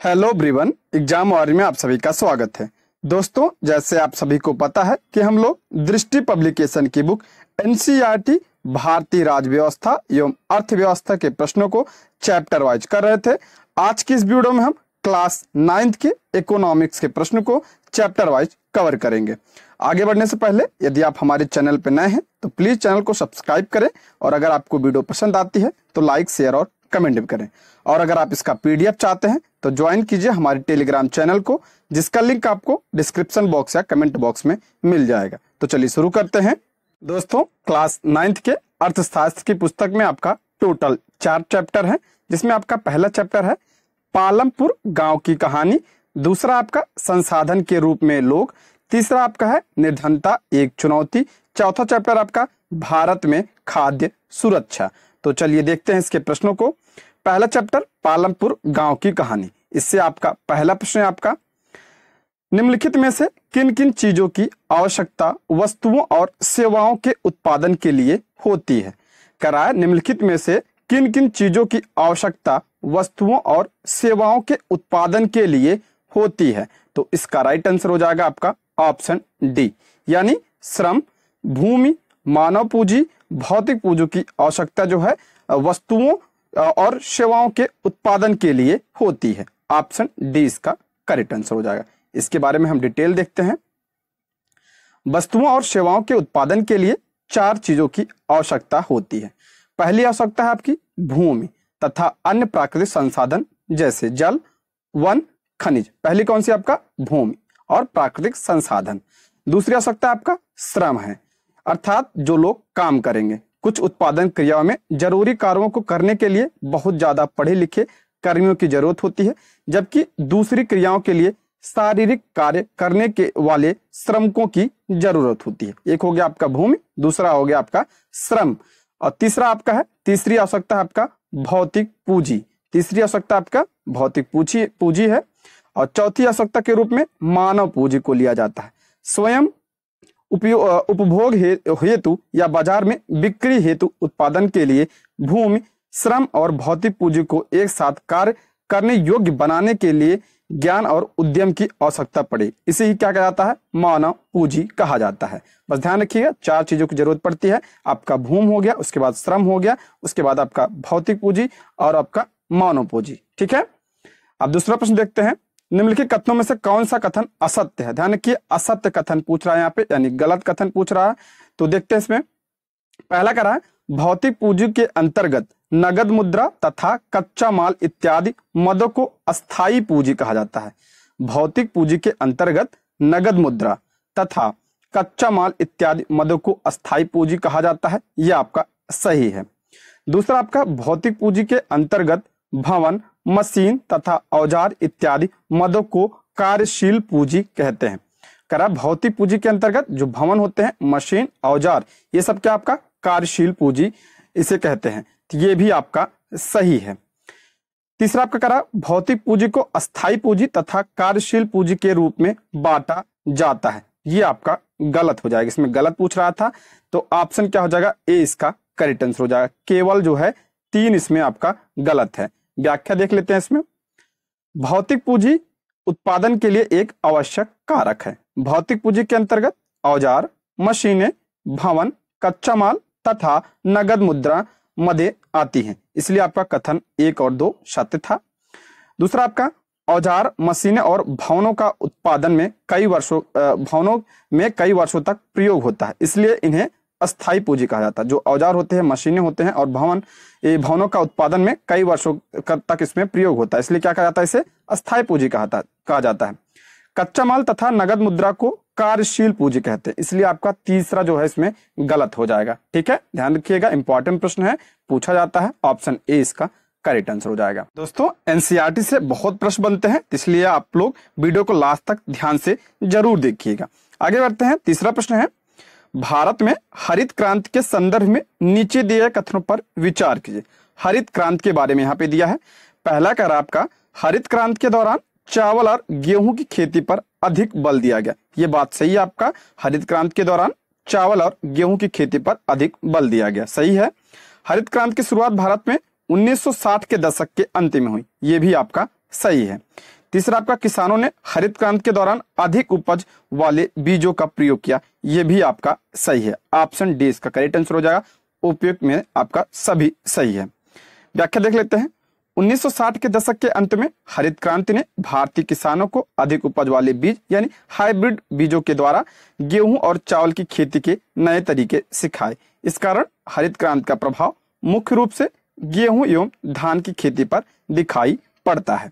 Hello everyone, exam warrior में आप सभी का स्वागत है। दोस्तों, जैसे आप सभी को पता है कि हम लोग दृष्टि पब्लिकेशन की बुक एनसीईआरटी भारतीय राज्य व्यवस्था एवं अर्थव्यवस्था के प्रश्नों को चैप्टर वाइज कर रहे थे। आज की इस वीडियो में हम क्लास 9th के इकोनॉमिक्स के प्रश्न को चैप्टर वाइज कवर करेंगे। आगे बढ़ने से पहले यदि आप हमारे चैनल पर नए हैं तो प्लीज चैनल को सब्सक्राइब करें और अगर आपको वीडियो पसंद आती है तो लाइक, शेयर और कमेंट भी करें। और अगर आप इसका पीडीएफ चाहते हैं तो ज्वाइन कीजिए हमारे टेलीग्राम चैनल को, जिसका लिंक आपको डिस्क्रिप्शन बॉक्स या कमेंट बॉक्स में मिल जाएगा। तो चलिए शुरू करते हैं। दोस्तों, क्लास 9th के अर्थशास्त्र की पुस्तक में आपका टोटल 4 चैप्टर है, जिसमें आपका पहला चैप्टर है पालमपुर गांव की कहानी, दूसरा आपका संसाधन के रूप में लोग, तीसरा आपका है निर्धनता एक चुनौती, चौथा चैप्टर आपका भारत में खाद्य सुरक्षा। तो चलिए देखते हैं इसके प्रश्नों को। पहला चैप्टर पालमपुर गांव की कहानी, इससे आपका पहला प्रश्न है आपका निम्नलिखित में से किन किन चीजों की आवश्यकता वस्तुओं और सेवाओं के उत्पादन के लिए होती है। कराए निम्नलिखित में से किन किन चीजों की आवश्यकता वस्तुओं और सेवाओं के उत्पादन के लिए होती है। तो इसका राइट आंसर हो जाएगा आपका ऑप्शन डी, यानी श्रम, भूमि, मानव पूंजी, भौतिक पूंजी की आवश्यकता जो है वस्तुओं और सेवाओं के उत्पादन के लिए होती है। ऑप्शन डी इसका करेक्ट आंसर हो जाएगा। इसके बारे में हम डिटेल देखते हैं। वस्तुओं और सेवाओं के उत्पादन के लिए 4 चीजों की आवश्यकता होती है। पहली आवश्यकता है आपकी भूमि तथा अन्य प्राकृतिक संसाधन जैसे जल, वन, खनिज। पहली कौन सी आपका भूमि और प्राकृतिक संसाधन। दूसरी आवश्यकता आपका श्रम है, अर्थात जो लोग काम करेंगे। कुछ उत्पादन क्रियाओं में जरूरी कार्यों को करने के लिए बहुत ज्यादा पढ़े लिखे कर्मियों की जरूरत होती है, जबकि दूसरी क्रियाओं के लिए शारीरिक कार्य करने के वाले श्रमिकों की जरूरत होती है। एक हो गया आपका भूमि, दूसरा हो गया आपका श्रम, और तीसरा आपका है तीसरी आवश्यकता है आपका भौतिक पूंजी। तीसरी आवश्यकता आपका भौतिक पूंजी है, और चौथी आवश्यकता के रूप में मानव पूंजी को लिया जाता है। स्वयं उपभोग हेतु या बाजार में बिक्री हेतु उत्पादन के लिए भूमि, श्रम और भौतिक पूंजी को एक साथ कार्य करने योग्य बनाने के लिए ज्ञान और उद्यम की आवश्यकता पड़े, इसे ही क्या कहा जाता है, मानव पूंजी कहा जाता है। बस ध्यान रखिएगा 4 चीजों की जरूरत पड़ती है। आपका भूमि हो गया, उसके बाद श्रम हो गया, उसके बाद आपका भौतिक पूंजी और आपका मानव पूंजी। ठीक है, अब दूसरा प्रश्न देखते हैं। निम्नलिखित कथनों में से कौन सा कथन असत्य है। ध्यान रखिए, असत्य कथन पूछ रहा है यहाँ पे, यानी गलत कथन पूछ रहा है। तो देखते हैं इसमें। पहला कह रहा है भौतिक पूंजी के अंतर्गत नगद मुद्रा तथा कच्चा माल इत्यादि मदों को अस्थायी पूंजी कहा जाता है। भौतिक पूंजी के अंतर्गत नगद मुद्रा तथा कच्चा माल इत्यादि मदों को अस्थायी पूंजी कहा जाता है, यह आपका सही है। दूसरा आपका भौतिक पूंजी के अंतर्गत भवन, मशीन तथा औजार इत्यादि मदों को कार्यशील पूंजी कहते हैं। करा भौतिक पूंजी के अंतर्गत जो भवन होते हैं, मशीन, औजार, ये सब क्या आपका कार्यशील पूंजी इसे कहते हैं। तो ये भी आपका सही है। तीसरा आपका करा भौतिक पूंजी को अस्थायी पूंजी तथा कार्यशील पूंजी के रूप में बांटा जाता है, ये आपका गलत हो जाएगा। इसमें गलत पूछ रहा था, तो ऑप्शन क्या हो जाएगा, ए इसका करेक्ट आंसर हो जाएगा। केवल जो है 3 इसमें आपका गलत है। व्याख्या देख लेते हैं इसमें। भौतिक पूंजी उत्पादन के लिए एक आवश्यक कारक है। भौतिक पूंजी के अंतर्गत औजार, मशीनें, भवन, कच्चा माल तथा नगद मुद्रा मदे आती हैं, इसलिए आपका कथन 1 और 2 सत्य था। दूसरा आपका औजार, मशीनें और भवनों का उत्पादन में कई वर्षों तक प्रयोग होता है, इसलिए इन्हें अस्थायी पूंजी कहा जाता है। जो औजार होते हैं, मशीनें होते हैं और भवनों का उत्पादन में कई वर्षों तक इसमें प्रयोग होता है, इसलिए क्या कहा जाता है, इसे अस्थायी पूंजी कहा जाता है। कच्चा माल तथा नगद मुद्रा को कार्यशील पूंजी कहते हैं, इसलिए आपका तीसरा जो है इसमें गलत हो जाएगा। ठीक है, ध्यान रखिएगा, इंपॉर्टेंट प्रश्न है, पूछा जाता है। ऑप्शन ए इसका करेक्ट आंसर हो जाएगा। दोस्तों, एनसीईआरटी से बहुत प्रश्न बनते हैं, इसलिए आप लोग वीडियो को लास्ट तक ध्यान से जरूर देखिएगा। आगे बढ़ते हैं। तीसरा प्रश्न है भारत में हरित क्रांति के संदर्भ में नीचे दिए गए कथनों पर विचार कीजिए। हरित क्रांति के बारे में यहाँ पे दिया है। पहला कह रहा आपका हरित क्रांति के दौरान चावल और गेहूं की खेती पर अधिक बल दिया गया, ये बात सही है आपका। हरित क्रांति के दौरान चावल और गेहूं की खेती पर अधिक बल दिया गया, सही है। हरित क्रांति की शुरुआत भारत में 1960 के दशक के अंत में हुई, ये भी आपका सही है। तीसरा आपका किसानों ने हरित क्रांति के दौरान अधिक उपज वाले बीजों का प्रयोग किया, ये भी आपका सही है। ऑप्शन डी इसका करेक्ट आंसर हो जाएगा। उपयुक्त में आपका सभी सही है। व्याख्या देख लेते हैं। 1960 के दशक के अंत में हरित क्रांति ने भारतीय किसानों को अधिक उपज वाले बीज यानी हाइब्रिड बीजों के द्वारा गेहूं और चावल की खेती के नए तरीके सिखाए। इस कारण हरित क्रांति का प्रभाव मुख्य रूप से गेहूं एवं धान की खेती पर दिखाई पड़ता है।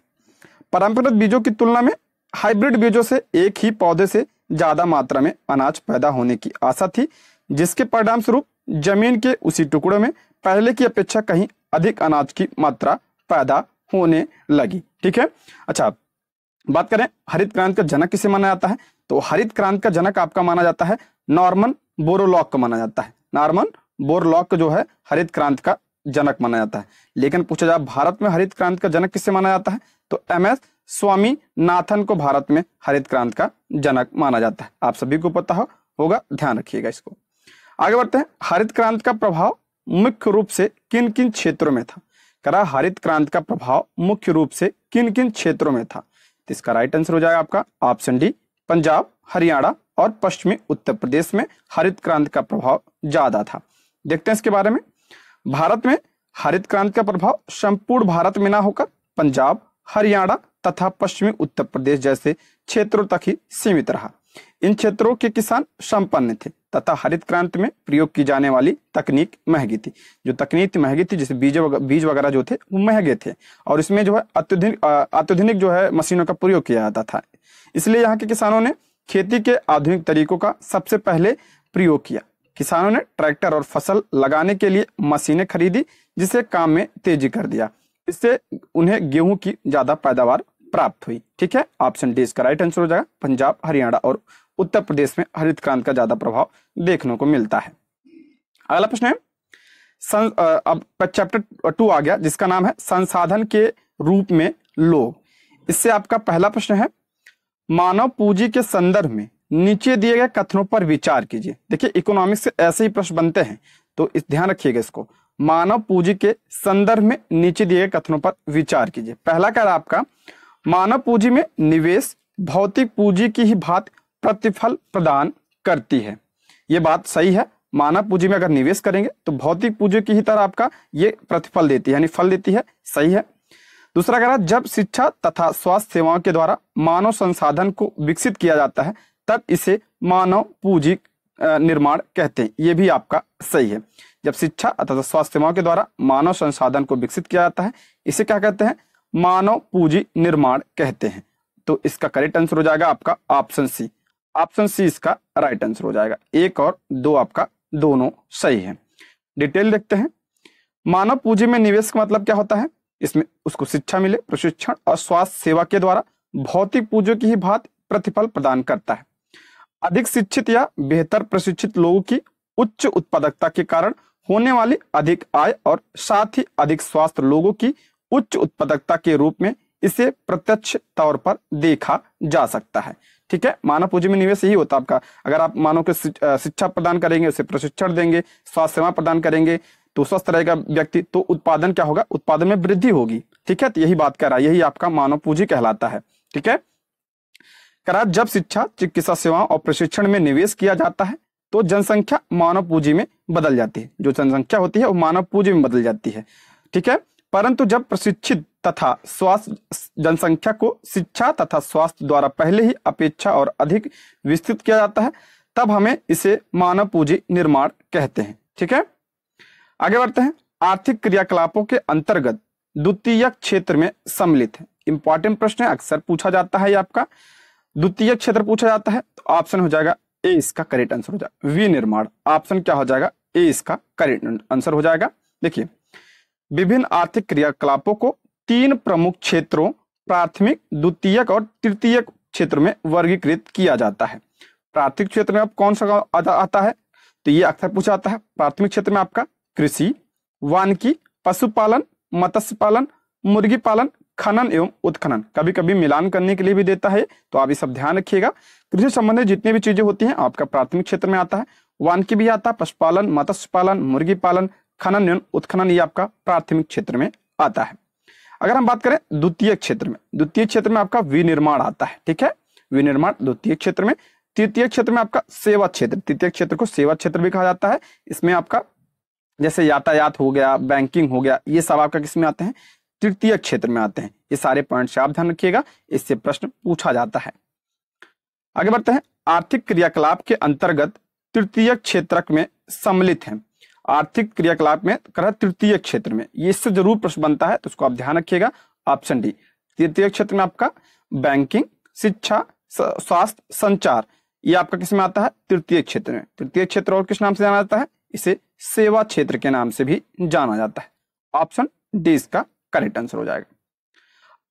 परंपरागत बीजों की तुलना में हाइब्रिड बीजों से एक ही पौधे से ज्यादा मात्रा में अनाज पैदा होने की आशा थी, जिसके परिणाम स्वरूप जमीन के उसी टुकड़ों में पहले की अपेक्षा कहीं अधिक अनाज की मात्रा पैदा होने लगी। ठीक है। अच्छा, बात करें हरित क्रांति का जनक किसे माना जाता है, तो हरित क्रांति का जनक आपका माना जाता है नॉर्मन बोरलॉग को माना जाता है। नॉर्मन बोरलॉग जो है हरित क्रांति का जनक माना जाता है। लेकिन पूछा जाए भारत में हरित क्रांति का जनक किसे माना जाता है, तो MS स्वामीनाथन को भारत में हरित क्रांति का जनक माना जाता है। आप सभी को पता होगा, ध्यान रखिएगा इसको। आगे बढ़ते हैं। हरित क्रांति का प्रभाव मुख्य रूप से किन किन क्षेत्रों में था। करा हरित क्रांति का प्रभाव मुख्य रूप से किन किन क्षेत्रों में था, तो इसका राइट आंसर हो जाएगा आपका ऑप्शन डी, पंजाब, हरियाणा और पश्चिमी उत्तर प्रदेश में हरित क्रांति का प्रभाव ज्यादा था। देखते हैं इसके बारे में। भारत में हरित क्रांति का प्रभाव संपूर्ण भारत में ना होकर पंजाब, हरियाणा तथा पश्चिमी उत्तर प्रदेश जैसे क्षेत्रों तक ही सीमित रहा। इन क्षेत्रों के किसान संपन्न थे तथा हरित क्रांति में प्रयोग की जाने वाली तकनीक महंगी थी। जो तकनीक महंगी थी, जैसे बीज वगैरह जो थे वो महंगे थे और इसमें जो है अत्याधुनिक जो है मशीनों का प्रयोग किया जाता था। इसलिए यहाँ के किसानों ने खेती के आधुनिक तरीकों का सबसे पहले प्रयोग किया। किसानों ने ट्रैक्टर और फसल लगाने के लिए मशीनें खरीदी, जिससे काम में तेजी कर दिया। इससे उन्हें गेहूं की ज्यादा पैदावार प्राप्त हुई। ठीक है, ऑप्शन डी इसका राइट आंसर हो जाएगा। पंजाब, हरियाणा और उत्तर प्रदेश में हरित क्रांति का ज्यादा प्रभाव देखने को मिलता है। अगला प्रश्न है, अब चैप्टर 2 आ गया, जिसका नाम है संसाधन के रूप में लोग। इससे आपका पहला प्रश्न है, मानव पूंजी के संदर्भ में नीचे दिए गए कथनों पर विचार कीजिए। देखिए, इकोनॉमिक्स से ऐसे ही प्रश्न बनते हैं, तो इस ध्यान रखिएगा इसको। मानव पूंजी के संदर्भ में नीचे दिए गए कथनों पर विचार कीजिए। पहला कह रहा आपका, मानव पूंजी में निवेश भौतिक पूंजी की ही भांति प्रतिफल प्रदान करती है। यह बात सही है। मानव पूंजी में अगर निवेश करेंगे तो भौतिक पूंजी की ही तरह आपका ये प्रतिफल देती है, यानी फल देती है। सही है। दूसरा कह रहा, जब शिक्षा तथा स्वास्थ्य सेवाओं के द्वारा मानव संसाधन को विकसित किया जाता है तब इसे मानव पूंजी निर्माण कहते हैं। यह भी आपका सही है। जब शिक्षा तथा स्वास्थ्य सेवाओं के द्वारा मानव संसाधन को विकसित किया जाता है, इसे क्या कहते हैं, मानव पूंजी निर्माण कहते हैं। तो इसका करेक्ट आंसर हो जाएगा आपका ऑप्शन सी। ऑप्शन सी इसका राइट आंसर हो जाएगा। 1 और 2 आपका दोनों सही है। डिटेल देखते हैं। मानव पूंजी में निवेश का मतलब क्या होता है, इसमें उसको शिक्षा मिले, प्रशिक्षण और स्वास्थ्य सेवा के द्वारा भौतिक पूंजी की ही भांति प्रतिफल प्रदान करता है। अधिक शिक्षित या बेहतर प्रशिक्षित लोगों की उच्च उत्पादकता के कारण होने वाली अधिक आय और साथ ही अधिक स्वास्थ्य लोगों की उच्च उत्पादकता के रूप में इसे प्रत्यक्ष तौर पर देखा जा सकता है। ठीक है, मानव पूंजी में निवेश यही होता है आपका। अगर आप मानव को शिक्षा प्रदान करेंगे, उसे प्रशिक्षण देंगे, स्वास्थ्य सेवा प्रदान करेंगे, तो स्वस्थ रहेगा व्यक्ति, तो उत्पादन क्या होगा, उत्पादन में वृद्धि होगी। ठीक है, तो यही बात कह रहा है, यही आपका मानव पूंजी कहलाता है। ठीक है, करा जब शिक्षा, चिकित्सा सेवाओं और प्रशिक्षण में निवेश किया जाता है तो जनसंख्या मानव पूंजी में बदल जाती है। जो जनसंख्या होती है वो मानव पूंजी में बदल जाती है। ठीक है, परंतु जब प्रशिक्षित तथा स्वास्थ्य जनसंख्या को शिक्षा तथा स्वास्थ्य द्वारा पहले ही अपेक्षा और अधिक विस्तृत किया जाता है, तब हमें इसे मानव पूंजी निर्माण कहते हैं। ठीक है, आगे बढ़ते हैं। आर्थिक क्रियाकलापों के अंतर्गत द्वितीयक क्षेत्र में सम्मिलित है। इंपॉर्टेंट प्रश्न है, अक्सर पूछा जाता है ये आपका। द्वितीयक क्षेत्र पूछा जाता है तो ऑप्शन हो जाएगा ए इसका करेक्ट आंसर हो जाएगा। विनिर्माण ऑप्शन क्या हो जाएगा, ए इसका करेक्ट आंसर हो जाएगा। देखिए, विभिन्न आर्थिक क्रियाकलापों को 3 प्रमुख क्षेत्रों प्राथमिक, द्वितीयक और तृतीयक क्षेत्र में वर्गीकृत किया जाता है। प्राथमिक क्षेत्र में अब कौन सा आता है, तो ये अक्सर पूछा जाता है। प्राथमिक क्षेत्र में आपका कृषि, वानिकी, पशुपालन, मत्स्य पालन, मुर्गी पालन, खनन एवं उत्खनन। कभी कभी मिलान करने के लिए भी देता है, तो आप ये सब ध्यान रखिएगा। कृषि संबंधित जितनी भी चीजें होती हैं आपका प्राथमिक क्षेत्र में आता है। वानिकी भी आता है, पशुपालन, मत्स्य पालन, मुर्गी पालन, खनन एवं उत्खनन, ये आपका प्राथमिक क्षेत्र में आता है। अगर हम बात करें द्वितीय क्षेत्र में, द्वितीय क्षेत्र में आपका विनिर्माण आता है, ठीक है, विनिर्माण द्वितीय क्षेत्र में। तृतीय क्षेत्र में आपका सेवा क्षेत्र, तृतीय क्षेत्र को सेवा क्षेत्र भी कहा जाता है। इसमें आपका जैसे यातायात हो गया, बैंकिंग हो गया, ये सब आपका किस में आते हैं, तृतीय क्षेत्र में आते हैं। ये सारे पॉइंट से आप ध्यान रखिएगा, इससे प्रश्न पूछा जाता है। आगे बढ़ते हैं, आर्थिक क्रियाकलाप के अंतर्गत तृतीय क्षेत्रक में सम्मिलित हैं। आर्थिक क्रियाकलाप में कर तृतीय क्षेत्र में, ये इससे जरूर प्रश्न बनता है, तो उसको आप ध्यान रखिएगा। ऑप्शन डी, तृतीय क्षेत्र में आपका बैंकिंग, शिक्षा, स्वास्थ्य, संचार, ये आपका किस में आता है, तृतीय क्षेत्र में। तृतीय क्षेत्र और किस नाम से जाना जाता है, इसे सेवा क्षेत्र के नाम से भी जाना जाता है। ऑप्शन डी इसका करेक्ट आंसर हो जाएगा।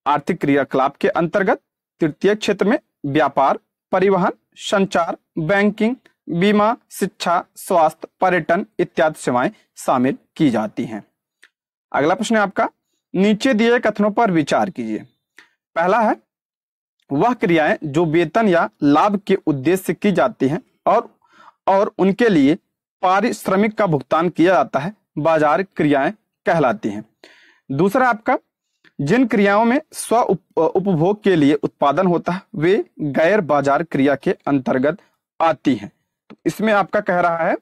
आर्थिक क्रियाकलाप के अंतर्गत तृतीय क्षेत्र में व्यापार, परिवहन, संचार, बैंकिंग, बीमा, शिक्षा, स्वास्थ्य, पर्यटन इत्यादि सेवाएं शामिल की जाती हैं। अगला प्रश्न है आपका, नीचे दिए कथनों पर विचार कीजिए। पहला है, वह क्रियाएं जो वेतन या लाभ के उद्देश्य से की जाती हैं और उनके लिए पारिश्रमिक का भुगतान किया जाता है, बाजार क्रियाएं कहलाती हैं। दूसरा आपका, जिन क्रियाओं में स्व उपभोग के लिए उत्पादन होता है वे गैर बाजार क्रिया के अंतर्गत आती हैं। तो इसमें आपका कह रहा है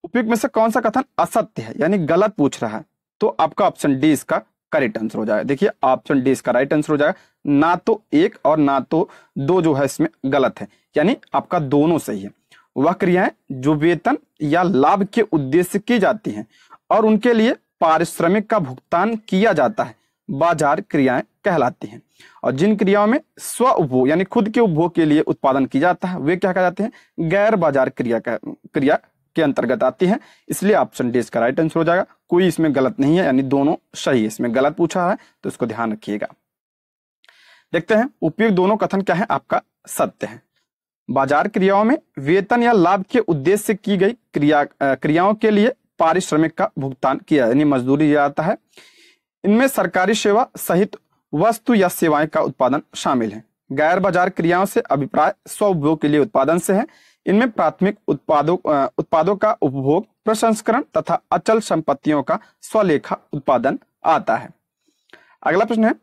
उपयुक्त में से कौन सा कथन असत्य है, यानी गलत पूछ रहा है, तो आपका ऑप्शन डी इसका करेक्ट आंसर हो जाएगा। देखिए ऑप्शन डी इसका राइट आंसर हो जाएगा। ना तो एक और ना तो दो जो है इसमें गलत है, यानी आपका दोनों सही है। वह क्रियाएं जो वेतन या लाभ के उद्देश्य से की जाती हैं और उनके लिए पारिश्रमिक का भुगतान किया जाता है, बाजार क्रियाएं कहलाती हैं। और जिन क्रियाओं में स्व उपभोग यानी खुद के उपभोग के लिए उत्पादन किया जाता है वे क्या कहलाते हैं, गैर बाजार क्रिया के अंतर्गत आती हैं। इसलिए ऑप्शन डी इसका राइट आंसर हो जाएगा। कोई इसमें गलत नहीं है, यानी दोनों सही है। इसमें गलत पूछा है तो इसको ध्यान रखिएगा। देखते हैं उपयुक्त दोनों कथन क्या है, आपका सत्य है। बाजार क्रियाओं में वेतन या लाभ के उद्देश्य से की गई क्रियाओं के लिए पारिश्रमिक का भुगतान किया यानी मजदूरी दिया जाता है। इनमें सरकारी सेवा सहित वस्तु या सेवाएं का उत्पादन शामिल है। गैर बाजार क्रियाओं से अभिप्राय स्व उपभोग के लिए उत्पादन से है। इनमें प्राथमिक उत्पादों का उपभोग, प्रसंस्करण तथा अचल संपत्तियों का स्वलेखा उत्पादन आता है। अगला प्रश्न है,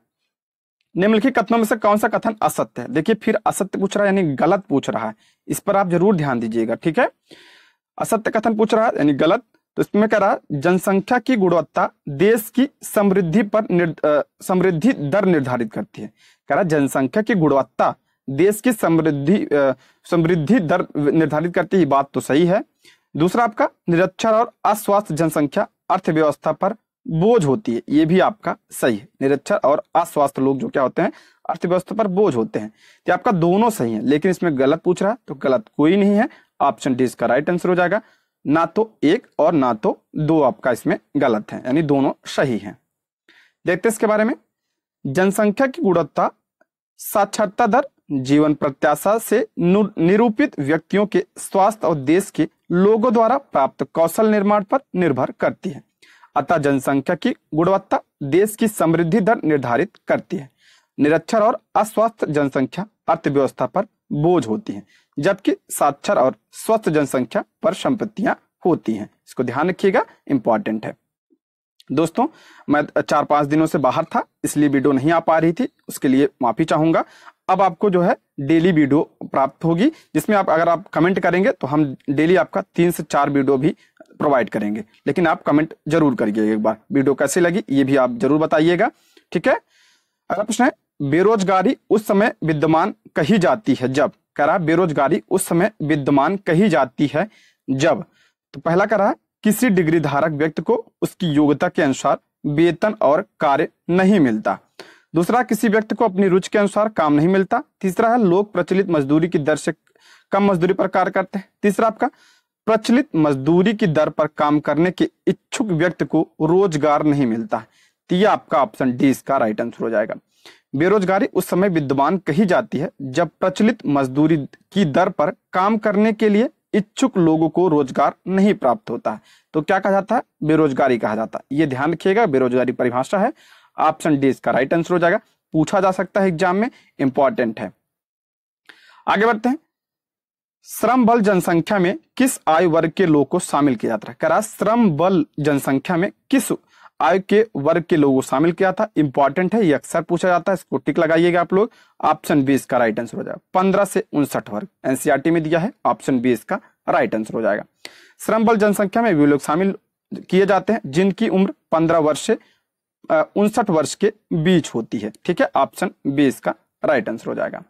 निम्नलिखित कथनों में से कौन सा कथन असत्य है। देखिए फिर असत्य पूछ रहा है यानी गलत पूछ रहा है, इस पर आप जरूर ध्यान दीजिएगा, ठीक है। असत्य कथन पूछ रहा है यानी गलत, तो इसमें कह रहा है जनसंख्या की गुणवत्ता देश की समृद्धि दर निर्धारित करती है। कह रहा है जनसंख्या की गुणवत्ता देश की समृद्धि दर निर्धारित करती है, बात तो सही है। दूसरा आपका, निरक्षर और अस्वस्थ जनसंख्या अर्थव्यवस्था पर बोझ होती है, ये भी आपका सही है। निरक्षर और अस्वस्थ लोग जो क्या होते हैं, अर्थव्यवस्था पर बोझ होते हैं। तो आपका दोनों सही है, लेकिन इसमें गलत पूछ रहा है तो गलत कोई नहीं है। ऑप्शन डी इसका राइट आंसर हो जाएगा। ना तो एक और ना तो दो आपका इसमें गलत है, यानी दोनों सही हैं। देखते हैं इसके बारे में। जनसंख्या की गुणवत्ता साक्षरता दर, जीवन प्रत्याशा से निरूपित व्यक्तियों के स्वास्थ्य और देश के लोगों द्वारा प्राप्त कौशल निर्माण पर निर्भर करती है। अतः जनसंख्या की गुणवत्ता देश की समृद्धि दर निर्धारित करती है। निरक्षर और अस्वस्थ जनसंख्या अर्थव्यवस्था पर बोझ होती है, जबकि साक्षर और स्वस्थ जनसंख्या पर संपत्तियां होती हैं। इसको ध्यान रखिएगा, इंपॉर्टेंट है। दोस्तों मैं 4-5 दिनों से बाहर था, इसलिए वीडियो नहीं आ पा रही थी, उसके लिए माफी चाहूंगा। अब आपको जो है डेली वीडियो प्राप्त होगी, जिसमें अगर आप कमेंट करेंगे तो हम डेली आपका 3 से 4 वीडियो भी प्रोवाइड करेंगे। लेकिन आप कमेंट जरूर करिए, एक बार वीडियो कैसी लगी ये भी आप जरूर बताइएगा, ठीक है। अगला प्रश्न है, बेरोजगारी उस समय विद्यमान कही जाती है जब। कह रहा है बेरोजगारी उस समय विद्यमान कही जाती है जब। तो पहला कह रहा है किसी डिग्री धारक व्यक्ति को उसकी योग्यता के अनुसार वेतन और कार्य नहीं मिलता। दूसरा, किसी व्यक्ति को अपनी रुचि के अनुसार काम नहीं मिलता। तीसरा है लोग प्रचलित मजदूरी की दर से कम मजदूरी पर कार्य करते हैं। तीसरा आपका, प्रचलित मजदूरी की दर पर काम करने के इच्छुक व्यक्ति को रोजगार नहीं मिलता। तो ये आपका ऑप्शन डी इसका राइट आंसर हो जाएगा। बेरोजगारी उस समय विद्यमान कही जाती है जब प्रचलित मजदूरी की दर पर काम करने के लिए इच्छुक लोगों को रोजगार नहीं प्राप्त होता है। तो क्या कहा जाता है, बेरोजगारी कहा जाता है। ये ध्यान रखिएगा, बेरोजगारी परिभाषा है। ऑप्शन डी इसका राइट आंसर हो जाएगा, पूछा जा सकता है एग्जाम में, इंपॉर्टेंट है। आगे बढ़ते हैं। श्रम बल जनसंख्या में किस आयु वर्ग के लोग को शामिल किया जाता है। कह रहा श्रम बल जनसंख्या में किस आय के वर्ग के लोगों को शामिल किया था। इंपॉर्टेंट है, ये अक्सर पूछा जाता है, इसको टिक लगाइएगा आप लोग। ऑप्शन बी इसका राइट आंसर हो जाएगा। 15 से 59 वर्ग एनसीईआरटी में दिया है, ऑप्शन बी इसका राइट आंसर हो जाएगा। श्रम बल जनसंख्या में वे लोग शामिल किए जाते हैं जिनकी उम्र 15 वर्ष से 59 वर्ष के बीच होती है। ठीक है, ऑप्शन बी इसका राइट आंसर हो जाएगा।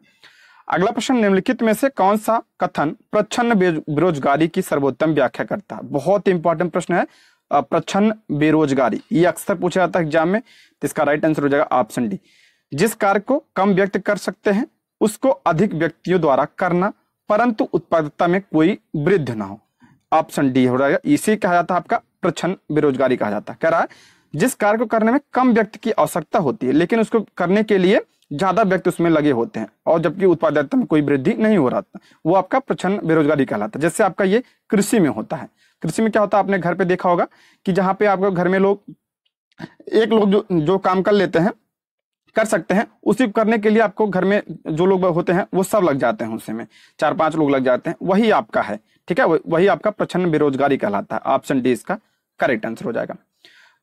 अगला प्रश्न, निम्नलिखित में से कौन सा कथन प्रच्छन्न बेरोजगारी की सर्वोत्तम व्याख्या करता है? बहुत इंपॉर्टेंट प्रश्न है, प्रच्छन्न बेरोजगारी, ये अक्सर पूछा जाता है एग्जाम में, तो इसका राइट आंसर हो जाएगा ऑप्शन डी। जिस कार्य को कम व्यक्ति कर सकते हैं उसको अधिक व्यक्तियों द्वारा करना, परंतु उत्पादकता में कोई वृद्धि ना हो, ऑप्शन डी हो जाएगा। इसी कहा जाता है आपका प्रच्छन्न बेरोजगारी कहा जाता है। कह रहा है जिस कार्य को करने में कम व्यक्ति की आवश्यकता होती है लेकिन उसको करने के लिए ज्यादा व्यक्ति उसमें लगे होते हैं और जबकि उत्पादकता में कोई वृद्धि नहीं हो रहा था, वो आपका प्रच्छन्न बेरोजगारी कहलाता है। जैसे आपका ये कृषि में होता है। कृषि में क्या होता है, आपने घर पे देखा होगा कि जहां पे आपके घर में लोग एक लोग जो काम कर लेते हैं, कर सकते हैं, उसी करने के लिए आपको घर में जो लोग होते हैं वो सब लग जाते हैं, उसी में 4-5 लोग लग जाते हैं, वही आपका है। ठीक है, वही आपका प्रच्छन्न बेरोजगारी कहलाता है। ऑप्शन डी इसका करेक्ट आंसर हो जाएगा।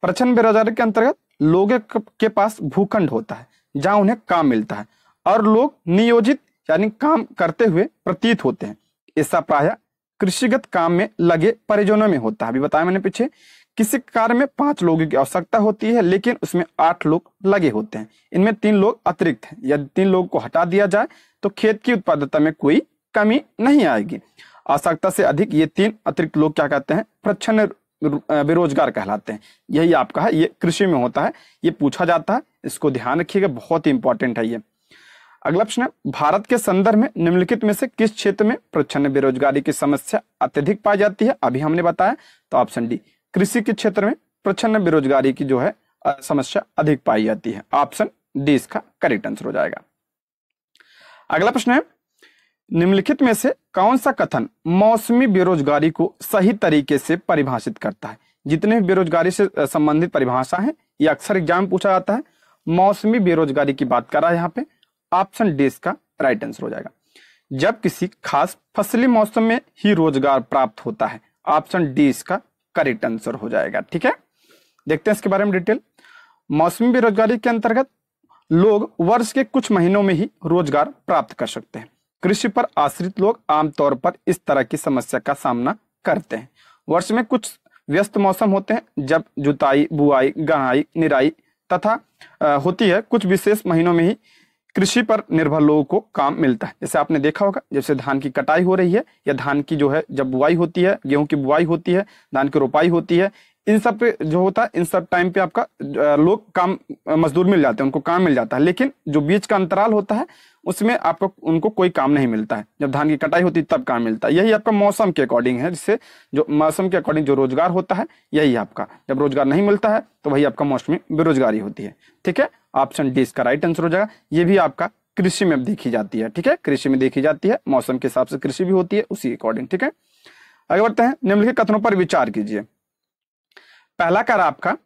प्रच्छन्न बेरोजगारी के अंतर्गत लोगों के पास भूखंड होता है जहां उन्हें काम मिलता है और लोग नियोजित यानी काम करते हुए प्रतीत होते हैं। ऐसा प्रायः कृषिगत काम में लगे परिजनों में होता है। अभी बताया मैंने पीछे, किसी कार्य में 5 लोगों की आवश्यकता होती है लेकिन उसमें 8 लोग लगे होते हैं, इनमें 3 लोग अतिरिक्त हैं। यदि 3 लोगों को हटा दिया जाए तो खेत की उत्पादकता में कोई कमी नहीं आएगी। आवश्यकता से अधिक ये 3 अतिरिक्त लोग क्या कहते हैं, प्रच्छन्न बेरोजगार कहलाते हैं। यही आपका है, ये कृषि में होता है, ये पूछा जाता है, इसको ध्यान रखिएगा, बहुत ही इंपॉर्टेंट है ये। अगला प्रश्न है, भारत के संदर्भ में निम्नलिखित में से किस क्षेत्र में प्रच्छन्न बेरोजगारी की समस्या अत्यधिक पाई जाती है? अभी हमने बताया, तो ऑप्शन डी कृषि के क्षेत्र में प्रच्छन्न बेरोजगारी की जो है समस्या अधिक पाई जाती है। ऑप्शन डी इसका करेक्ट आंसर हो जाएगा। अगला प्रश्न है, निम्नलिखित में से कौन सा कथन मौसमी बेरोजगारी को सही तरीके से परिभाषित करता है? जितने बेरोजगारी से संबंधित परिभाषा है ये अक्सर एग्जाम में पूछा जाता है। मौसमी बेरोजगारी की बात कर रहा है यहाँ पे, ऑप्शन डी इसका राइट आंसर हो जाएगा। जब किसी खास फसली मौसम में ही रोजगार प्राप्त होता है, ऑप्शन डी इसका करेक्ट आंसर हो जाएगा। ठीक है, देखते हैं इसके बारे में डिटेल। मौसमी बेरोजगारी के अंतर्गत लोग वर्ष के कुछ महीनों में ही रोजगार प्राप्त कर सकते हैं। कृषि पर आश्रित लोग आमतौर पर इस तरह की समस्या का सामना करते हैं। वर्ष में कुछ व्यस्त मौसम होते हैं जब जुताई, बुआई, गहराई, निराई तथा होती है। कुछ विशेष महीनों में ही कृषि पर निर्भर लोगों को काम मिलता है। जैसे आपने देखा होगा, जैसे धान की कटाई हो रही है या धान की जो है जब बुआई होती है, गेहूं की बुआई होती है, धान की रोपाई होती है, इन सब पे जो होता है, इन सब टाइम पे आपका लोग काम मजदूर मिल जाते हैं, उनको काम मिल जाता है। लेकिन जो बीच का अंतराल होता है उसमें आपको उनको कोई काम नहीं मिलता है। जब धान की कटाई होती है तब काम मिलता है। यही आपका मौसम के अकॉर्डिंग है, जिससे जो मौसम के अकॉर्डिंग जो रोजगार होता है यही आपका, जब रोजगार नहीं मिलता है तो वही आपका मौसमी बेरोजगारी होती है। ठीक है, ऑप्शन डी इसका राइट आंसर हो जाएगा। ये भी आपका कृषि में देखी जाती है। ठीक है, कृषि में देखी जाती है, मौसम के हिसाब से कृषि भी होती है उसी अकॉर्डिंग। ठीक है, आगे बढ़ते हैं। निम्नलिखित कथनों पर विचार कीजिए। पहला कार्य आपका,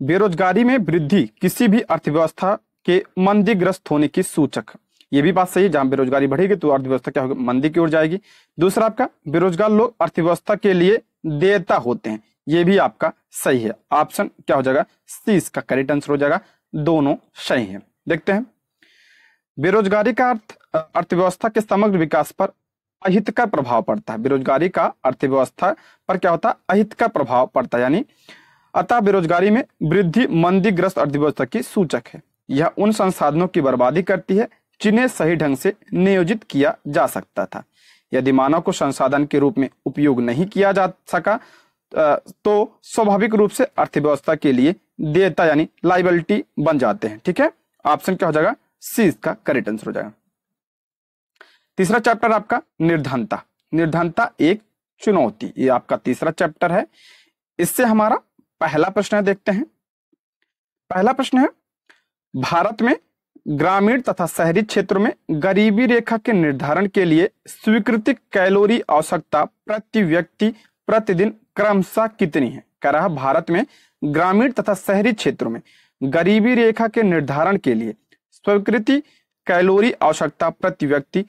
बेरोजगारी में वृद्धि किसी भी अर्थव्यवस्था के मंदीग्रस्त होने की सूचक। ये भी बात सही है, जहां बेरोजगारी बढ़ेगी तो अर्थव्यवस्था क्या होगी, मंदी की ओर जाएगी। दूसरा आपका, बेरोजगार लोग अर्थव्यवस्था के लिए देयता होते हैं। ये भी आपका सही है। ऑप्शन क्या हो जाएगा, सी इसका करेक्ट आंसर हो जाएगा। दोनों सही है। देखते हैं, बेरोजगारी का अर्थ अर्थव्यवस्था के समग्र विकास पर अहितकर प्रभाव पड़ता है। बेरोजगारी का अर्थव्यवस्था पर क्या होता है, अहितकर प्रभाव पड़ता है। यानी अतः बेरोजगारी में वृद्धि मंदीग्रस्त अर्थव्यवस्था की सूचक है। यह उन संसाधनों की बर्बादी करती है जिन्हें सही ढंग से नियोजित किया जा सकता था। यदि मानव को संसाधन के रूप में उपयोग नहीं किया जा सका तो स्वाभाविक रूप से अर्थव्यवस्था के लिए देयता यानी लाइबिलिटी बन जाते हैं। ठीक है, ऑप्शन क्या हो जाएगा, सी इसका करेक्ट आंसर हो जाएगा। तीसरा चैप्टर आपका निर्धनता। निर्धनता एक चुनौती, ये आपका तीसरा चैप्टर है। इससे हमारा पहला प्रश्न है, देखते हैं। पहला प्रश्न है, भारत में ग्रामीण तथा शहरी क्षेत्रों में गरीबी रेखा के निर्धारण के लिए स्वीकृत कैलोरी आवश्यकता प्रति व्यक्ति प्रतिदिन क्रमशः कितनी है? कह रहा है भारत में ग्रामीण तथा शहरी क्षेत्रों में गरीबी रेखा के निर्धारण के लिए स्वीकृति कैलोरी आवश्यकता प्रति व्यक्ति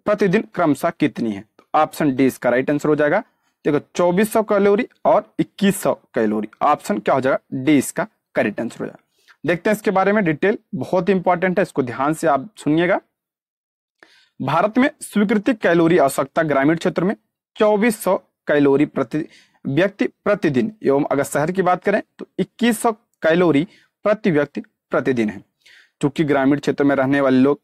प्रतिदिन क्रमशः कितनी है? तो ऑप्शन डी इसका राइट आंसर हो जाएगा। देखो 2400 कैलोरी और 2100 कैलोरी। ऑप्शन क्या हो जाएगा, डी इसका करेक्ट आंसर हो जाएगा। देखते हैं इसके बारे में डिटेल, बहुत इंपॉर्टेंट है, इसको ध्यान से आप सुनिएगा। भारत में स्वीकृत कैलोरी आवश्यकता ग्रामीण क्षेत्र में 2400 कैलोरी प्रति व्यक्ति प्रतिदिन एवं अगर शहर की बात करें तो 2100 कैलोरी प्रति व्यक्ति प्रतिदिन है। चूंकि ग्रामीण क्षेत्र में रहने वाले लोग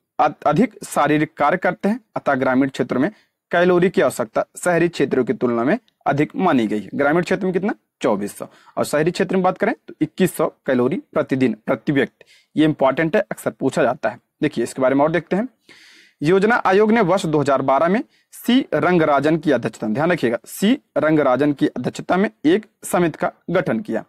अधिक शारीरिक कार्य करते हैं, अतः ग्रामीण क्षेत्र में कैलोरी की आवश्यकता शहरी क्षेत्रों की तुलना में अधिक मानी गई है। ग्रामीण क्षेत्र में कितना 2400 और शहरी क्षेत्र में बात करें तो 2100 कैलोरी प्रतिदिन प्रति व्यक्ति। ये इंपॉर्टेंट है, अक्सर पूछा जाता है। देखिए इसके बारे में और देखते हैं। योजना आयोग ने वर्ष 2012 में सी रंगराजन की अध्यक्षता में, ध्यान रखिएगा, सी रंगराजन की अध्यक्षता में एक समिति का गठन किया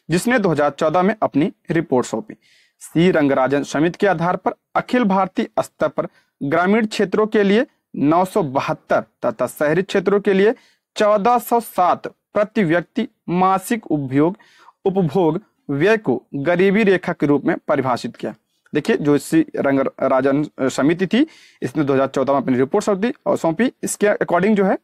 जिसने 2014 में अपनी रिपोर्ट सौंपी। सी रंगराजन समिति के आधार पर अखिल भारतीय स्तर पर ग्रामीण क्षेत्रों के लिए 972 तथा शहरी क्षेत्रों के लिए 1407 प्रति व्यक्ति मासिक उपभोग व्यय को गरीबी रेखा के रूप में परिभाषित किया। देखिए जो सी रंगराजन समिति थी, इसने 2014 में अपनी रिपोर्ट सौंपी। इसके अकॉर्डिंग जो है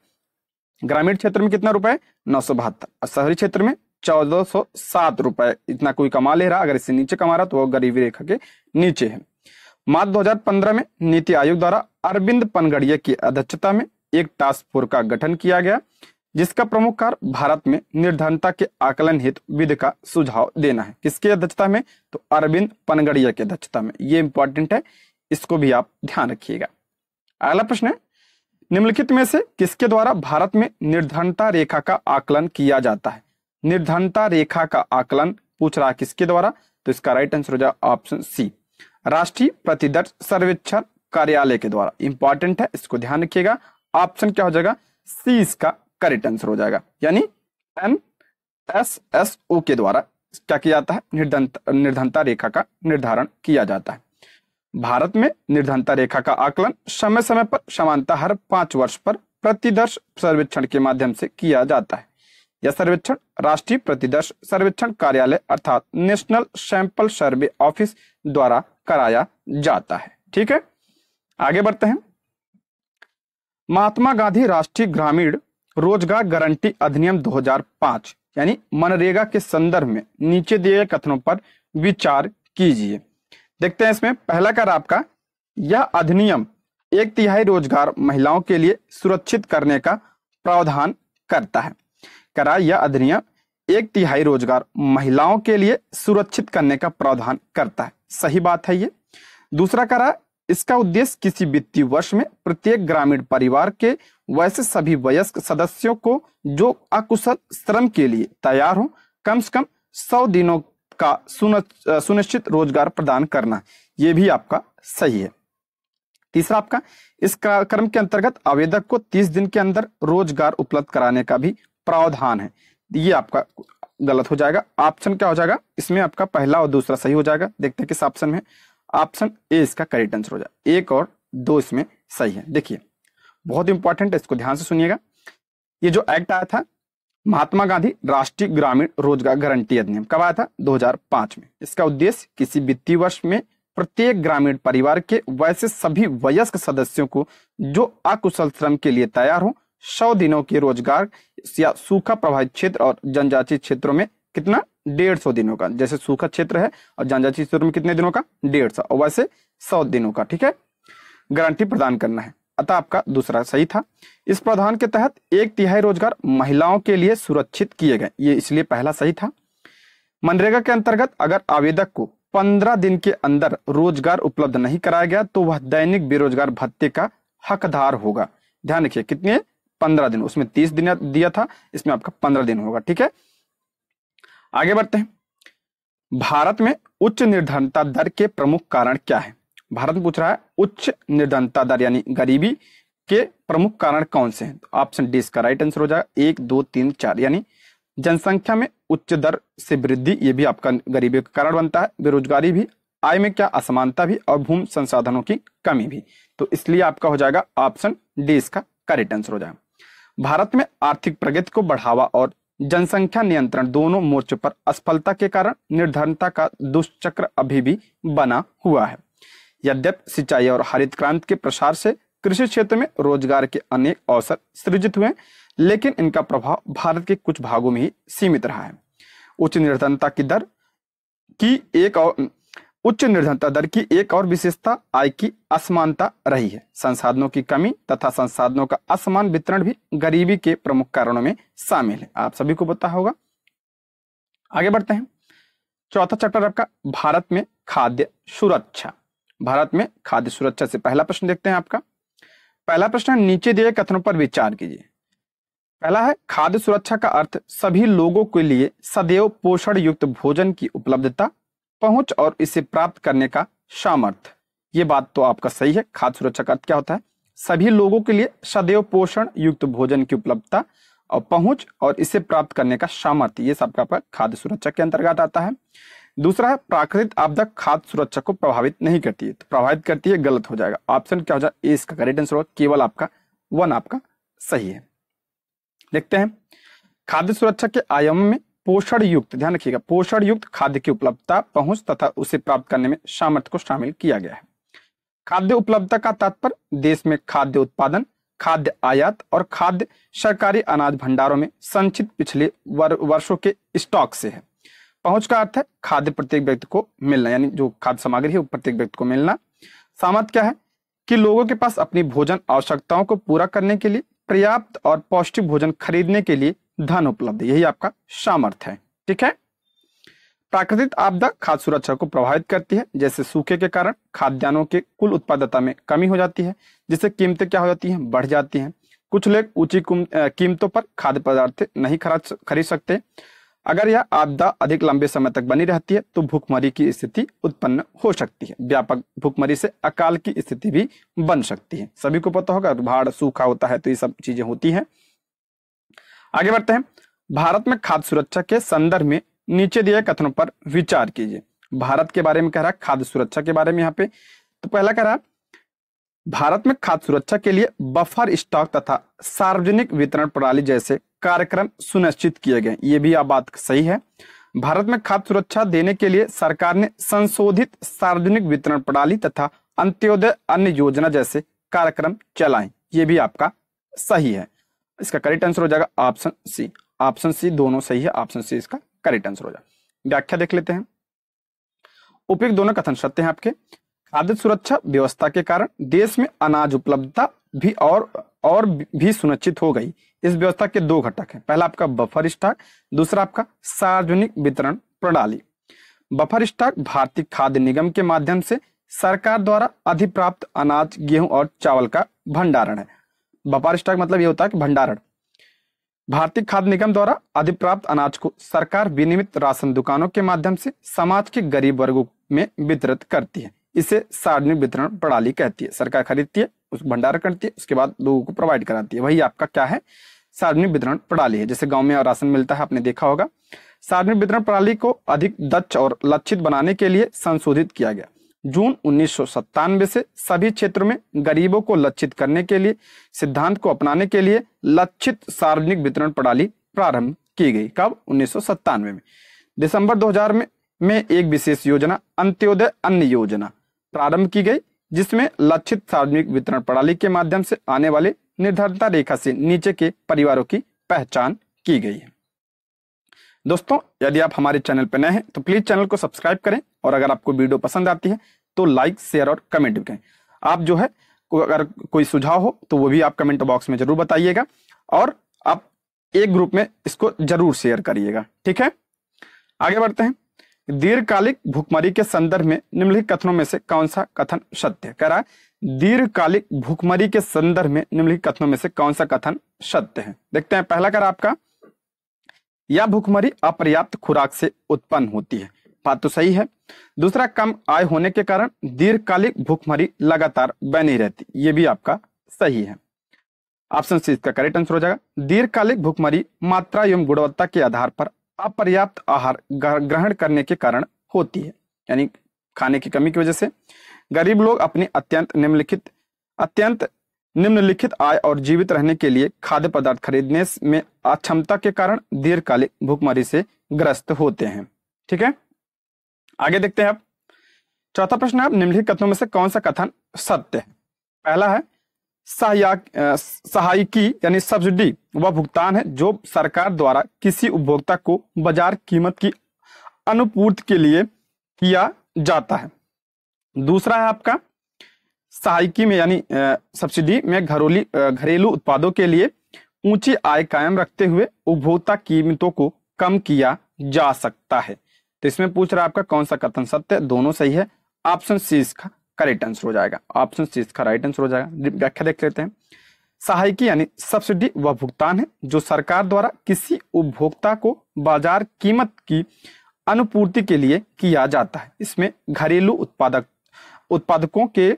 ग्रामीण क्षेत्र में कितना रुपए 972 और शहरी क्षेत्र में 1407 रुपए, इतना कोई कमा ले रहा, अगर इससे नीचे कमा रहा तो वो गरीबी रेखा के नीचे है। मार्च 2015 में नीति आयोग द्वारा अरविंद पनगड़िया की अध्यक्षता में एक टास्क फोर्स का गठन किया गया जिसका प्रमुख कार्य भारत में निर्धनता के आकलन हेतु विधि का सुझाव देना है। किसकी अध्यक्षता में? तो अरविंद पनगड़िया की अध्यक्षता में। ये इंपॉर्टेंट है, इसको भी आप ध्यान रखिएगा। अगला प्रश्न है, निम्नलिखित में से किसके द्वारा भारत में निर्धनता रेखा का आकलन किया जाता है? निर्धनता रेखा का आकलन पूछ रहा है किसके द्वारा? तो इसका राइट आंसर हो जाएगा ऑप्शन सी, राष्ट्रीय प्रतिदर्श सर्वेक्षण कार्यालय के द्वारा। इंपॉर्टेंट है, इसको ध्यान रखिएगा। ऑप्शन क्या हो जाएगा? सी इसका करेक्ट आंसर हो जाएगा। यानी NSSO के द्वारा क्या किया जाता है? निर्धनता रेखा का निर्धारण किया जाता है। भारत में निर्धनता रेखा का आकलन समय समय पर समानता हर 5 वर्ष पर प्रतिदर्श सर्वेक्षण के माध्यम से किया जाता है। यह सर्वेक्षण राष्ट्रीय प्रतिदर्श सर्वेक्षण कार्यालय अर्थात नेशनल सैंपल सर्वे ऑफिस द्वारा कराया जाता है। ठीक है, आगे बढ़ते हैं। महात्मा गांधी राष्ट्रीय ग्रामीण रोजगार गारंटी अधिनियम 2005 यानी मनरेगा के संदर्भ में नीचे दिए गए कथनों पर विचार कीजिए। देखते हैं इसमें पहला कर आपका, यह अधिनियम 1/3 रोजगार महिलाओं के लिए सुरक्षित करने का प्रावधान करता है। करा यह अधिनियम 1/3 रोजगार महिलाओं के लिए सुरक्षित करने का प्रावधान करता है। सही बात है ये। दूसरा करा, इसका उद्देश्य किसी वित्तीय वर्ष में प्रत्येक ग्रामीण परिवार के वैसे सभी वयस्क सदस्यों को जो अकुशल श्रम के लिए तैयार हो कम से कम 100 दिनों का सुनिश्चित रोजगार प्रदान करना। ये भी आपका सही है। तीसरा आपका, इस कार्यक्रम के अंतर्गत आवेदक को 30 दिन के अंदर रोजगार उपलब्ध कराने का भी प्रावधान है। ये आपका गलत हो जाएगा। ऑप्शन क्या हो जाएगा? इसमें आपका पहला और दूसरा सही हो जाएगा। देखते हैं किस ऑप्शन में। ऑप्शन ए इसका करेक्ट आंसर हो जाएगा। 1 और 2 इसमें सही है। देखिए बहुत इंपॉर्टेंट है, इसको ध्यान से सुनिएगा। ये जो एक्ट आया था महात्मा गांधी राष्ट्रीय ग्रामीण रोजगार गारंटी अधिनियम, कब आया था? 2005 में। इसका उद्देश्य किसी वित्तीय वर्ष में प्रत्येक ग्रामीण परिवार के वैसे सभी वयस्क सदस्यों को जो अकुशल श्रम के लिए तैयार हो 100 दिनों के रोजगार या सूखा प्रभावित क्षेत्र और जनजातीय क्षेत्रों में कितना? 150 दिनों का। जैसे सूखा क्षेत्र है और जनजातीय क्षेत्र में कितने दिनों का? 150 और वैसे 100 दिनों का। ठीक है, गारंटी प्रदान करना है। अतः आपका दूसरा सही था। इस प्रावधान के तहत 1/3 रोजगार महिलाओं के लिए सुरक्षित किए गए, ये इसलिए पहला सही था। मनरेगा के अंतर्गत अगर आवेदक को 15 दिन के अंदर रोजगार उपलब्ध नहीं कराया गया तो वह दैनिक बेरोजगार भत्ते का हकदार होगा। ध्यान रखिए कितने? 15 दिन। उसमें 30 दिन दिया था, इसमें आपका 15 दिन होगा। ठीक है, आगे बढ़ते हैं। भारत में उच्च निर्धनता दर के प्रमुख कारण क्या है? भारत में पूछ रहा है उच्च निर्धनता दर यानी गरीबी के प्रमुख कारण कौन से हैं? तो ऑप्शन डी इसका राइट आंसर हो जाएगा। 1, 2, 3, 4 यानी जनसंख्या में उच्च दर से वृद्धि, ये भी आपका गरीबी का कारण बनता है। बेरोजगारी भी, आय में क्या असमानता भी और भूमि संसाधनों की कमी भी। तो इसलिए आपका हो जाएगा ऑप्शन डी इसका करेक्ट आंसर हो जाएगा। भारत में आर्थिक प्रगति को बढ़ावा और जनसंख्या नियंत्रण दोनों मोर्चों पर असफलता के कारण निर्धनता का दुष्चक्र अभी भी बना हुआ है। यद्यपि सिंचाई और हरित क्रांति के प्रसार से कृषि क्षेत्र में रोजगार के अनेक अवसर सृजित हुए, लेकिन इनका प्रभाव भारत के कुछ भागों में ही सीमित रहा है। उच्च निर्धनता की दर की एक और उच्च निर्धनता दर की एक और विशेषता आय की असमानता रही है। संसाधनों की कमी तथा संसाधनों का असमान वितरण भी गरीबी के प्रमुख कारणों में शामिल है। आप सभी को पता होगा। आगे बढ़ते हैं। चौथा चैप्टर आपका भारत में खाद्य सुरक्षा। भारत में खाद्य सुरक्षा से पहला प्रश्न देखते हैं आपका। पहला प्रश्न है, नीचे दिए कथनों पर विचार कीजिए। पहला है, खाद्य सुरक्षा का अर्थ सभी लोगों के लिए सदैव पोषण युक्त भोजन की उपलब्धता, पहुंच और इसे प्राप्त करने का सामर्थ्य। ये बात तो आपका सही है। खाद्य सुरक्षा का अर्थ क्या होता है? सभी लोगों के लिए सदैव पोषण युक्त भोजन की उपलब्धता और पहुंच और इसे प्राप्त करने का सामर्थ्य, ये सब आपका खाद्य सुरक्षा के अंतर्गत आता है। दूसरा है, प्राकृतिक आपदा खाद्य सुरक्षा को प्रभावित नहीं करती है। तो प्रभावित करती है, गलत हो जाएगा। ऑप्शन क्या हो जाएगा? ए इसका करेक्ट आंसर होगा। केवल आपका 1 आपका सही है। देखते हैं, खाद्य सुरक्षा के आयाम में पोषण युक्त, ध्यान रखिएगा, पोषण युक्त खाद्य की उपलब्धता, पहुंच तथा उसे प्राप्त करने में सामर्थ्य को शामिल किया गया है। खाद्य उपलब्धता का तात्पर्य देश में खाद्य उत्पादन, खाद्य आयात और खाद्य सरकारी अनाज भंडारों में संचित पिछले वर्षों के स्टॉक से है। पहुंच का अर्थ है खाद्य प्रत्येक व्यक्ति को मिलना, यानी जो खाद्य सामग्री है वो प्रत्येक व्यक्ति को मिलना। सामर्थ्य क्या है? कि लोगों के पास अपनी भोजन आवश्यकताओं को पूरा करने के लिए पर्याप्त और पौष्टिक भोजन खरीदने के लिए धन उपलब्ध, यही आपका सामर्थ्य है। ठीक है। प्राकृतिक आपदा खाद्य सुरक्षा को प्रभावित करती है, जैसे सूखे के कारण खाद्यान्नों के कुल उत्पादकता में कमी हो जाती है, जिससे कीमतें क्या हो जाती हैं? बढ़ जाती हैं। कुछ लोग ऊंची कीमतों पर खाद्य पदार्थ नहीं खरीद सकते। अगर यह आपदा अधिक लंबे समय तक बनी रहती है तो भूखमरी की स्थिति उत्पन्न हो सकती है। व्यापक भूखमरी से अकाल की स्थिति भी बन सकती है। सभी को पता होगा, बाढ़, सूखा होता है तो ये सब चीजें होती हैं। आगे बढ़ते हैं। भारत में खाद्य सुरक्षा के संदर्भ में नीचे दिए कथनों पर विचार कीजिए। भारत के बारे में कह रहा है, खाद्य सुरक्षा के बारे में यहाँ पे। तो पहला कह रहा है, भारत में खाद्य सुरक्षा के लिए बफर स्टॉक तथा सार्वजनिक वितरण प्रणाली जैसे कार्यक्रम सुनिश्चित किए गए। ये भी आप बात सही है। भारत में खाद्य सुरक्षा देने के लिए सरकार ने संशोधित सार्वजनिक वितरण प्रणाली तथा अंत्योदय अन्न योजना जैसे कार्यक्रम चलाए। ये भी आपका सही है। इसका करेक्ट आंसर हो जाएगा ऑप्शन सी। ऑप्शन सी दोनों सही है। ऑप्शन सी इसका करेक्ट आंसर हो जाएगा। व्याख्या देख लेते हैं। उपयुक्त दोनों कथन सत्य हैं आपके। खाद्य सुरक्षा व्यवस्था के कारण देश में अनाज उपलब्धता भी और भी सुनिश्चित हो गई। इस व्यवस्था के 2 घटक हैं। पहला आपका बफर स्टॉक, दूसरा आपका सार्वजनिक वितरण प्रणाली। बफर स्टॉक भारतीय खाद्य निगम के माध्यम से सरकार द्वारा अधिप्राप्त अनाज, गेहूं और चावल का भंडारण है। बफर स्टॉक मतलब ये होता है कि भंडारण। भारतीय खाद्य निगम द्वारा अधिप्राप्त अनाज को सरकार विनियमित राशन दुकानों के माध्यम से समाज के गरीब वर्गों में वितरित करती है। इसे सार्वजनिक वितरण प्रणाली कहती है। सरकार खरीदती है, उसको भंडारण करती है, उसके बाद लोगों को प्रोवाइड कराती है। वही आपका क्या है? सार्वजनिक वितरण प्रणाली है। जैसे गांव में राशन मिलता है, आपने देखा होगा। सार्वजनिक वितरण प्रणाली को अधिक दक्ष और लक्षित बनाने के लिए संशोधित किया गया। जून 1997 से सभी क्षेत्रों में गरीबों को लक्षित करने के लिए सिद्धांत को अपनाने के लिए लक्षित सार्वजनिक वितरण प्रणाली प्रारंभ की गई। कब? 1997 में। दिसंबर 2000 में एक विशेष योजना अंत्योदय अन्न योजना प्रारंभ की गई, जिसमें लक्षित सार्वजनिक वितरण प्रणाली के माध्यम से आने वाले निर्धनता रेखा से नीचे के परिवारों की पहचान की गई है। दोस्तों, यदि आप हमारे चैनल पर नए हैं तो प्लीज चैनल को सब्सक्राइब करें, और अगर आपको वीडियो पसंद आती है तो लाइक, शेयर और कमेंट भी करें। आप जो है अगर कोई सुझाव हो तो वो भी आप कमेंट बॉक्स में जरूर बताइएगा, और आप एक ग्रुप में इसको जरूर शेयर करिएगा। ठीक है। आगे बढ़ते हैं। दीर्घकालिक भूखमरी के संदर्भ में निम्नलिखित कथनों में से कौन सा कथन सत्य है? कह रहा है दीर्घकालिक भूखमरी के संदर्भ में निम्नलिखित कथनों में से कौन सा कथन सत्य है? देखते हैं। पहला कह रहा आपका, यह भूखमरी अपर्याप्त खुराक से उत्पन्न होती है। बात तो सही है। दूसरा, कम आय होने के कारण दीर्घकालिक भूखमरी लगातार बनी रहती। ये भी आपका सही है। ऑप्शन सी इसका करेक्ट आंसर हो जाएगा। दीर्घकालिक भूखमरी मात्रा एवं गुणवत्ता के आधार पर अपर्याप्त आहार ग्रहण करने के कारण होती है, यानी खाने की कमी की वजह से गरीब लोग अपनी अत्यंत निम्नलिखित आय और जीवित रहने के लिए खाद्य पदार्थ खरीदने में अक्षमता के कारण दीर्घकालिक भूखमरी से ग्रस्त होते हैं। ठीक है। आगे देखते हैं। अब चौथा प्रश्न है, निम्नलिखित कथनों में से कौन सा कथन सत्य है? पहला है, सहायकी यानी सब्सिडी वह भुगतान है जो सरकार द्वारा किसी उपभोक्ता को बाजार कीमत की अनुपूर्ति के लिए किया जाता है। दूसरा है आपका सहायकी में यानी सब्सिडी में घरेलू उत्पादों के लिए ऊंची आय कायम रखते हुए उपभोक्ता कीमतों को कम किया जा सकता है। तो इसमें पूछ रहा है आपका कौन सा कथन सत्य है? दोनों सही है। ऑप्शन सी इसका करेक्ट आंसर हो जाएगा। ऑप्शन सी इसका राइट आंसर हो जाएगा। व्याख्या देख लेते हैं। सहायकी यानी सब्सिडी वह भुगतान है जो सरकार द्वारा किसी उपभोक्ता को बाजार कीमत की अनुपूर्ति के लिए किया जाता है। इसमें घरेलू उत्पादकों के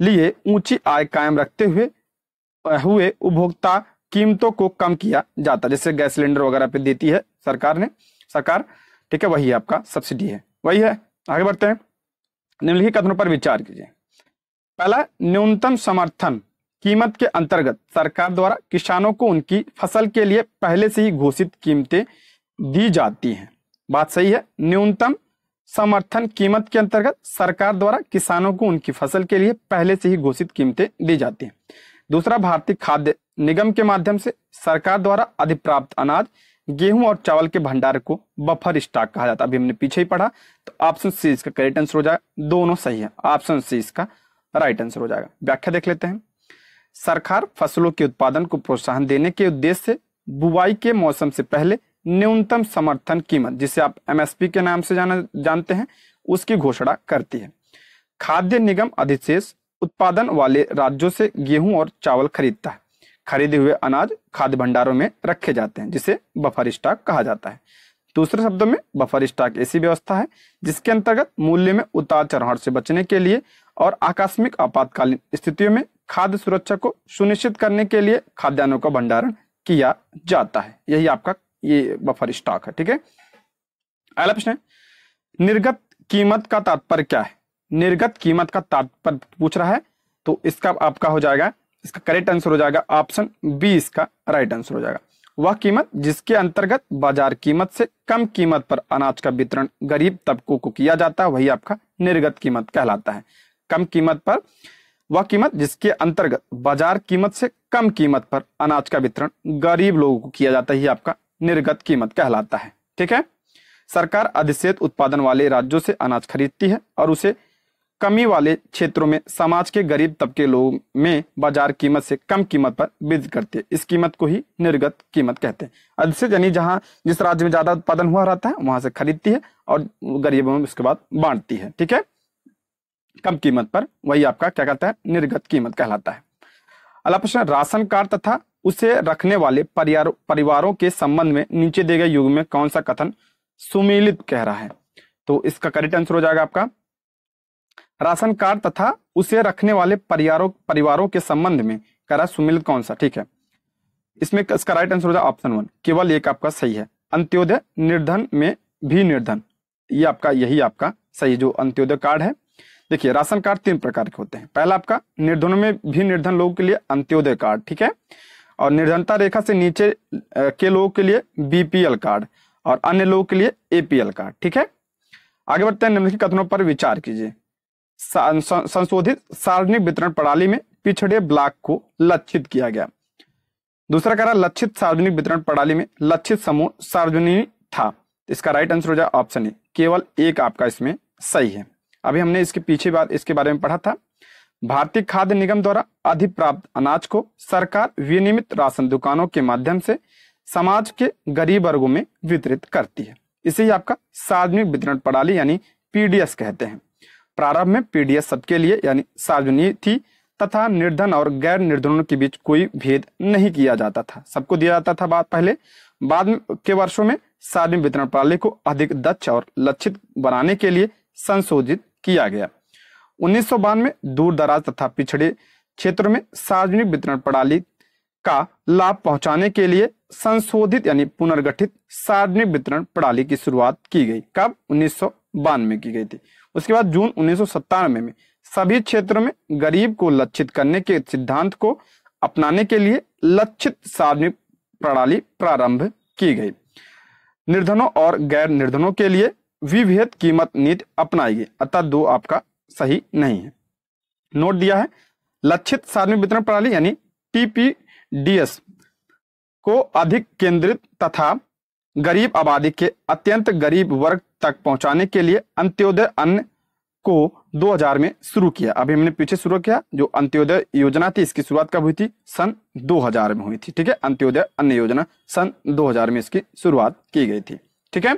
लिए ऊंची आय कायम रखते हुए उपभोक्ता कीमतों को कम किया जाता है। जैसे गैस सिलेंडर वगैरह पे देती है सरकार, ठीक है, वही आपका सब्सिडी है, वही है। आगे बढ़ते हैं। निम्नलिखित कथनों पर विचार कीजिए। पहला, न्यूनतम समर्थन कीमत के अंतर्गत सरकार द्वारा किसानों को उनकी फसल के लिए पहले से ही घोषित कीमतें दी जाती हैं। बात सही है। न्यूनतम समर्थन कीमत के अंतर्गत सरकार द्वारा किसानों को उनकी फसल के लिए पहले से ही घोषित कीमतें दी जाती हैं। दूसरा, भारतीय खाद्य निगम के माध्यम से सरकार द्वारा अधिप्राप्त अनाज, गेहूं और चावल के भंडार को बफर स्टॉक कहा जाता है। अभी हमने पीछे ही पढ़ा, तो ऑप्शन सी इसका करेक्ट आंसर हो जाएगा। दोनों सही है। ऑप्शन सी इसका राइट आंसर हो जाएगा। व्याख्या देख लेते हैं। सरकार फसलों के उत्पादन को प्रोत्साहन देने के उद्देश्य से बुवाई के मौसम से पहले न्यूनतम समर्थन कीमत, जिसे आप एमएसपी के नाम से जानते हैं, उसकी घोषणा करती है। खाद्य निगम अधिशेष उत्पादन वाले राज्यों से गेहूं और चावल खरीदता है। खरीदे हुए अनाज खाद्य भंडारों में रखे जाते हैं, जिसे बफर स्टॉक कहा जाता है। दूसरे शब्दों में बफर स्टॉक ऐसी व्यवस्था है जिसके अंतर्गत मूल्य में उतार चढ़ाव से बचने के लिए और आकस्मिक आपातकालीन स्थितियों में खाद्य सुरक्षा को सुनिश्चित करने के लिए खाद्यान्नों का भंडारण किया जाता है। यही आपका ये बफर स्टॉक है। ठीक है। अगला प्रश्न है, निर्गत कीमत का तात्पर्य क्या है? निर्गत कीमत का तात्पर्य पूछ रहा है, तो इसका आपका हो जाएगा, इसका करेक्ट आंसर हो जाएगा ऑप्शन बी, इसका राइट आंसर हो जाएगा। वह कीमत जिसके अंतर्गत बाजार कीमत से कम कीमत पर अनाज का वितरण गरीब तबकों को किया जाता है, वही आपका निर्गत कीमत कहलाता है। कम कीमत पर, वह कीमत जिसके अंतर्गत बाजार कीमत से कम कीमत पर अनाज का वितरण गरीब लोगों को किया जाता है, ये आपका निर्गत कीमत कहलाता है। ठीक है। सरकार अधिशेष उत्पादन वाले राज्यों से अनाज खरीदती है और उसे कमी वाले क्षेत्रों में समाज के गरीब तबके लोगों में बाजार कीमत से कम कीमत पर बिक्री करती है। इस कीमत को ही निर्गत कीमत कहते हैं। अधिशेष यानी जहां जिस राज्य में ज्यादा उत्पादन हुआ रहता है वहां से खरीदती है और गरीबों में उसके बाद बांटती है। ठीक है, कम कीमत पर, वही आपका क्या कहता है, निर्गत कीमत कहलाता है। अगला प्रश्न, राशन कार्ड तथा उसे रखने वाले परिवारों के संबंध में नीचे दिए गए युग में कौन सा कथन सुमेलित कह रहा है? तो इसका करेक्ट आंसर हो जाएगा आपका राशन कार्ड तथा उसे रखने वाले परिवारों के संबंध में कह रहा सुमेलित कौन सा? ठीक है, इसमें इसका राइट आंसर हो जाएगा ऑप्शन 1, केवल एक आपका सही है। अंत्योदय निर्धन में भी निर्धन, ये आपका यही आपका सही जो अंत्योदय कार्ड है। देखिए, राशन कार्ड 3 प्रकार के होते हैं। पहला आपका निर्धनों में भी निर्धन लोगों के लिए अंत्योदय कार्ड, ठीक है, और निर्धनता रेखा से नीचे के लोगों के लिए बीपीएल कार्ड और अन्य लोगों के लिए एपीएल कार्ड। ठीक है, आगे बढ़ते हैं। निम्नलिखित कथनों पर विचार कीजिए। संशोधित सार्वजनिक वितरण प्रणाली में पिछड़े ब्लॉक को लक्षित किया गया। दूसरा कह रहा लक्षित सार्वजनिक वितरण प्रणाली में लक्षित समूह सार्वजनिक था। इसका राइट आंसर हो जाए ऑप्शन ए, केवल एक आपका इसमें सही है। अभी हमने इसके पीछे बात इसके बारे में पढ़ा था। भारतीय खाद्य निगम द्वारा अधिप्राप्त अनाज को सरकार विनियमित राशन दुकानों के माध्यम से समाज के गरीब वर्गों में वितरित करती है। इसे ही आपका सार्वजनिक वितरण प्रणाली यानी पीडीएस कहते हैं। प्रारंभ में पीडीएस सबके लिए यानी सार्वजनिक थी तथा निर्धन और गैर निर्धनों के बीच कोई भेद नहीं किया जाता था, सबको दिया जाता था पहले। बाद के वर्षों में सार्वजनिक वितरण प्रणाली को अधिक दक्ष और लक्षित बनाने के लिए संशोधित किया गया। 1992 में दूर दराज तथा पिछड़े क्षेत्रों में सार्वजनिक वितरण प्रणाली का लाभ पहुंचाने के लिए संशोधित यानी पुनर्गठित सार्वजनिक वितरण प्रणाली की शुरुआत की गई। कब? 1992 में की गई थी। उसके बाद जून 1997 में सभी क्षेत्रों में गरीब को लक्षित करने के सिद्धांत को अपनाने के लिए लक्षित सार्वजनिक प्रणाली प्रारंभ की गई। निर्धनों और गैर निर्धनों के लिए विभेद कीमत नीति अपनाई गई, अतः 2 आपका सही नहीं है। नोट दिया है, लक्षित सार्वजनिक वितरण प्रणाली यानी टीपीडीएस को अधिक केंद्रित तथा गरीब आबादी के अत्यंत गरीब वर्ग तक पहुंचाने के लिए अंत्योदय अन्न को 2000 में शुरू किया। अभी हमने पीछे शुरू किया, जो अंत्योदय योजना थी इसकी शुरुआत कब हुई थी? सन 2000 में हुई थी। ठीक है, अंत्योदय अन्न योजना सन 2000 में इसकी शुरुआत की गई थी। ठीक है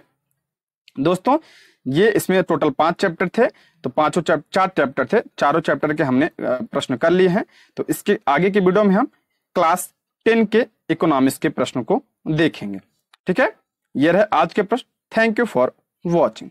दोस्तों, ये इसमें टोटल 5 चैप्टर थे, तो 4 चैप्टर थे, चारों चैप्टर के हमने प्रश्न कर लिए हैं। तो इसके आगे की वीडियो में हम क्लास 10 के इकोनॉमिक्स के प्रश्नों को देखेंगे। ठीक है, ये रहे आज के प्रश्न। Thank you for watching.